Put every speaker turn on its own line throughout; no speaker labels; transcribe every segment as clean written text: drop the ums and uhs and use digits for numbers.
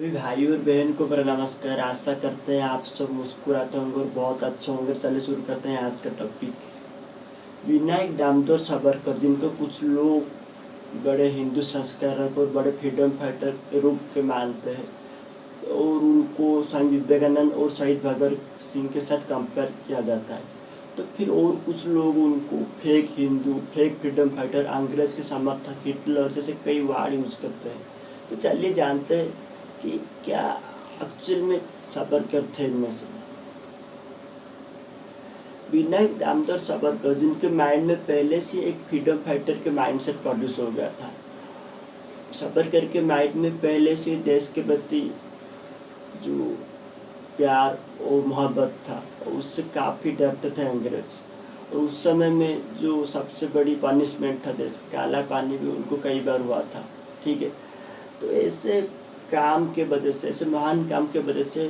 सभी भाई और बहन को मेरा नमस्कार। आशा करते हैं आप सब मुस्कुराते होंगे और बहुत अच्छे होंगे। चलिए शुरू करते हैं आज का टॉपिक। विनायक दामोदर सावरकर, जिनको कुछ लोग बड़े हिंदू संस्कारक और बड़े फ्रीडम फाइटर के रूप के मानते हैं और उनको स्वामी विवेकानंद और शहीद भगत सिंह के साथ कंपेयर किया जाता है, तो फिर और कुछ लोग उनको fake Hindu, fake freedom fighter, अंग्रेज के समर्थक, हिटलर जैसे कई वर्ड यूज करते हैं। तो चलिए जानते हैं कि क्या एक्चुअल में सावरकर थे इनमें से। विनायक दामोदर सावरकर, जिनके माइंड में पहले से एक फ्रीडम फाइटर के माइंडसेट प्रोड्यूस हो गया था। सावरकर के माइंड में पहले से देश के प्रति जो प्यार और मोहब्बत था, उससे काफ़ी डरते थे अंग्रेज। और उस समय में जो सबसे बड़ी पनिशमेंट था देश, काला पानी भी उनको कई बार हुआ था। ठीक है, तो ऐसे काम के वजह से, ऐसे महान काम के वजह से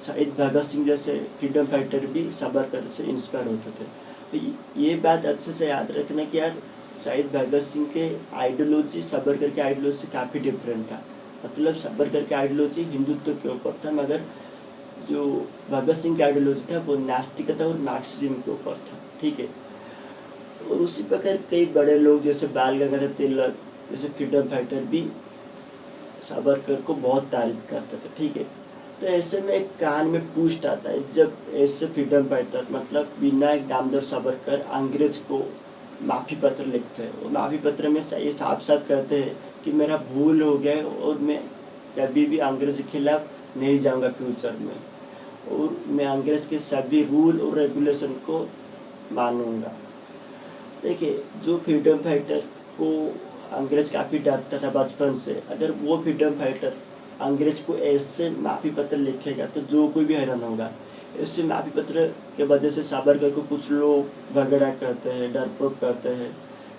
शहीद भगत सिंह जैसे फ्रीडम फाइटर भी सावरकर से इंस्पायर होते थे। तो ये बात अच्छे से याद रखना कि यार शहीद भगत सिंह के आइडियोलॉजी सावरकर के आइडियोलॉजी से काफ़ी डिफरेंट था। मतलब सावरकर के आइडियोलॉजी हिंदुत्व के ऊपर था, मगर जो भगत सिंह का आइडियोलॉजी था वो नास्तिकता और मार्क्सिज्म के ऊपर था। ठीक है, और उसी प्रकार कई बड़े लोग जैसे बाल गंगाधर तिलक जैसे फ्रीडम फाइटर भी सावरकर को बहुत तारीफ करते थे। ठीक है, तो ऐसे में एक कान में ट्विस्ट आता है जब ऐसे फ्रीडम फाइटर मतलब विनायक दामोदर सावरकर अंग्रेज को माफ़ी पत्र लिखते हैं। और माफ़ी पत्र में ये साफ साफ कहते हैं कि मेरा भूल हो गया और मैं कभी भी अंग्रेज के खिलाफ नहीं जाऊंगा फ्यूचर में, और मैं अंग्रेज के सभी रूल और रेगुलेशन को मानूंगा। देखिए, जो फ्रीडम फाइटर को अंग्रेज काफ़ी डरता था बचपन से, अगर वो फ्रीडम फाइटर अंग्रेज को ऐसे माफ़ी पत्र लिखेगा तो जो कोई भी हैरान होगा। ऐसे माफ़ी पत्र के वजह से सावरकर को कुछ लोग भगड़ा कहते हैं, डरपोक कहते हैं।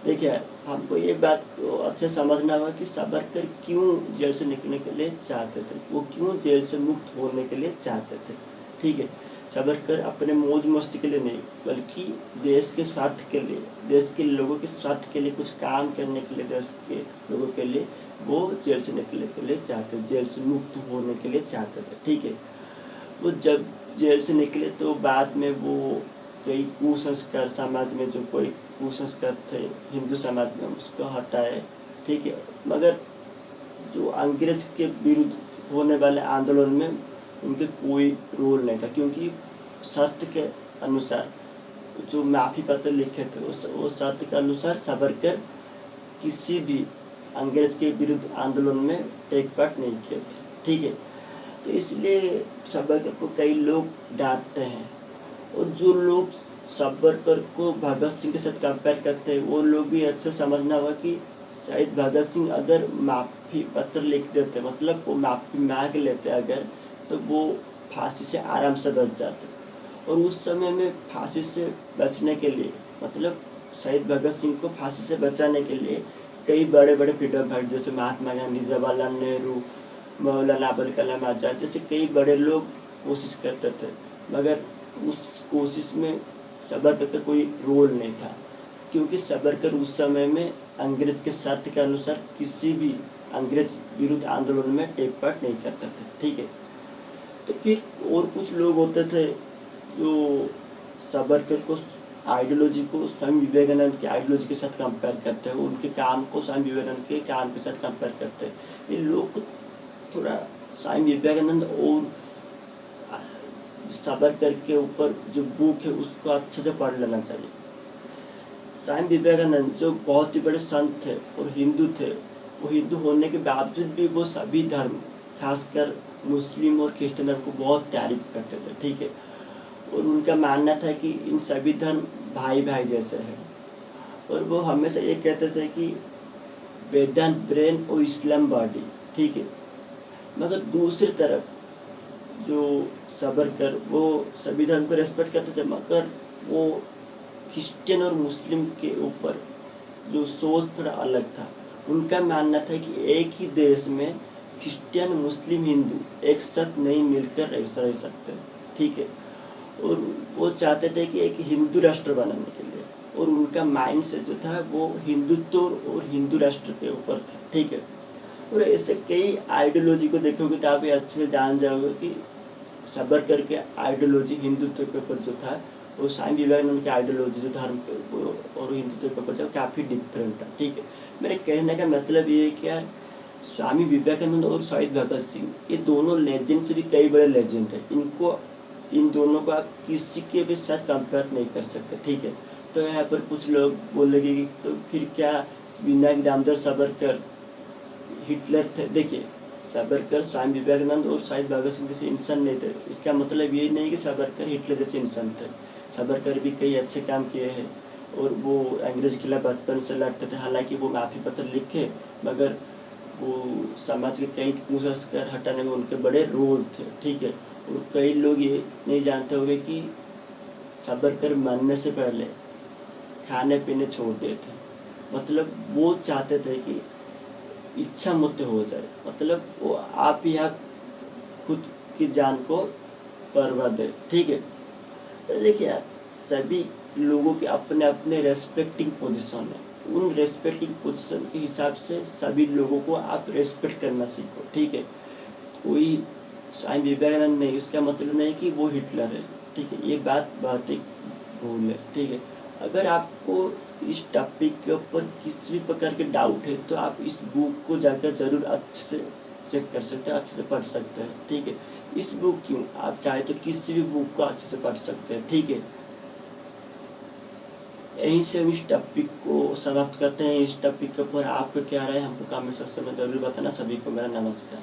देखिए, हमको ये बात को अच्छे समझना होगा कि सावरकर क्यों जेल से निकलने के लिए चाहते थे, वो क्यों जेल से मुक्त होने के लिए चाहते थे। ठीक है, सावरकर अपने मौज मस्ती के लिए नहीं, बल्कि देश के स्वार्थ के लिए, देश के लोगों के स्वार्थ के लिए, कुछ काम करने के लिए, देश के लोगों के लिए वो जेल से निकलने के लिए चाहते, जेल से मुक्त होने के लिए चाहते थे। ठीक है, वो जब जेल से निकले तो बाद में वो कई कुसंस्कार, समाज में जो कोई कुसंस्कार थे हिंदू समाज में, उसको हटाए। ठीक है, मगर जो अंग्रेज के विरुद्ध होने वाले आंदोलन में उनके कोई रोल नहीं था, क्योंकि शर्त के अनुसार जो माफ़ी पत्र लिखे थे वो शर्त के अनुसार सावरकर किसी भी अंग्रेज के विरुद्ध आंदोलन में टेक पार्ट नहीं किए थे। ठीक है, तो इसलिए सावरकर को कई लोग डांटते हैं, और जो लोग सावरकर को भगत सिंह के साथ कंपेयर करते हैं वो लोग भी अच्छे समझना होगा कि शायद भगत सिंह अगर माफ़ी पत्र लिख देते, मतलब वो माफ़ी मांग लेते अगर, तो वो फांसी से आराम से बच जाते। और उस समय में फांसी से बचने के लिए, मतलब शहीद भगत सिंह को फांसी से बचाने के लिए कई बड़े बड़े फ्रीडम फाइटर जैसे महात्मा गांधी, जवाहरलाल नेहरू, मौलाना अबुल कलाम आज़ाद जैसे कई बड़े लोग कोशिश करते थे, मगर उस कोशिश में सावरकर का कोई रोल नहीं था, क्योंकि सावरकर उस समय में अंग्रेज के शर्त के अनुसार किसी भी अंग्रेज विरुद्ध आंदोलन में टेक पार्ट नहीं करते थे। ठीक है, तो फिर और कुछ लोग होते थे जो सावरकर को आइडियोलॉजी को स्वामी विवेकानंद की आइडियोलॉजी के साथ कंपेयर करते हैं, उनके काम को स्वामी विवेकानंद के काम के साथ कंपेयर करते हैं। ये लोग थोड़ा स्वामी विवेकानंद और सावरकर के ऊपर जो बुक है उसको अच्छे से पढ़ लेना चाहिए। स्वामी विवेकानंद जो बहुत ही बड़े संत थे और हिंदू थे, वो हिंदू होने के बावजूद भी वो सभी धर्म, खासकर मुस्लिम और क्रिश्चियन धर्म को बहुत तारीफ करते थे। ठीक है, और उनका मानना था कि इन सभी धर्म भाई भाई जैसे हैं, और वो हमेशा ये कहते थे कि वेदांत ब्रेन और इस्लाम बॉडी। ठीक है, मगर दूसरी तरफ जो सावरकर वो सभी धर्म को रेस्पेक्ट करते थे, मगर वो क्रिश्चियन और मुस्लिम के ऊपर जो सोच थोड़ा अलग था। उनका मानना था कि एक ही देश में क्रिश्चियन, मुस्लिम, हिंदू एक साथ नहीं मिलकर रह सकते। ठीक है, और वो चाहते थे कि एक हिंदू राष्ट्र बनाने के लिए, और उनका माइंड सेट जो था वो हिंदुत्व और हिंदू राष्ट्र के ऊपर था। ठीक है, और ऐसे कई आइडियोलॉजी को देखोगे तो आप ये अच्छे से जान जाओगे कि सावरकर के आइडियोलॉजी हिंदुत्व के ऊपर जो था, वो स्वामी विवेकानंद की आइडियोलॉजी जो धर्म के और हिंदुत्व के ऊपर जो काफ़ी डिफरेंट है। ठीक है, मेरे कहने का मतलब ये है कि यार स्वामी विवेकानंद और शहीद भगत सिंह, ये दोनों लेजेंड से भी कई बड़े लेजेंड है। इन दोनों को आप किसी के भी साथ कंपेयर नहीं कर सकते। ठीक है, तो यहाँ पर कुछ लोग बोलेंगे कि तो फिर क्या विनायक दामोदर सावरकर हिटलर थे? देखिए, सावरकर स्वामी विवेकानंद और शहीद भगत सिंह जैसे इंसान नहीं थे। इसका मतलब ये नहीं कि सावरकर हिटलर जैसे इंसान थे। सावरकर भी कई अच्छे काम किए हैं और वो अंग्रेज के खिलाफ बचपन से लड़ते थे। हालांकि वो माफ़ी पत्र लिखे, मगर वो समाज के कई कुसंस्कार हटाने में उनके बड़े रोल थे। ठीक है, और कई लोग ये नहीं जानते होंगे कि सावरकर मरने से पहले खाने पीने छोड़ दिए थे। मतलब वो चाहते थे कि इच्छा मृत्यु हो जाए, मतलब वो आप ही आप खुद की जान को परवाह दे। ठीक है, तो देखिए यार, सभी लोगों के अपने अपने रेस्पेक्टिंग पोजीशन है। उन रेस्पेक्टिंग पोजीशन के हिसाब से सभी लोगों को आप रेस्पेक्ट करना सीखो। ठीक है, कोई स्वामी विवेकानंद नहीं, इसका मतलब नहीं कि वो हिटलर है। ठीक है, ये बात बहुत ही भूल है। ठीक है, अगर आपको इस टॉपिक के ऊपर किसी भी प्रकार के डाउट है तो आप इस बुक को जाकर ज़रूर अच्छे से चेक कर सकते हैं, अच्छे से पढ़ सकते हैं। ठीक है, इस बुक क्यों, आप चाहे तो किसी भी बुक को अच्छे से पढ़ सकते हैं। ठीक है, यहीं से हम इस टॉपिक को समाप्त करते हैं। इस टॉपिक के ऊपर आपको क्या राय है, हमको कमेंट सेक्शन में ज़रूर बताना। सभी को मेरा नमस्कार।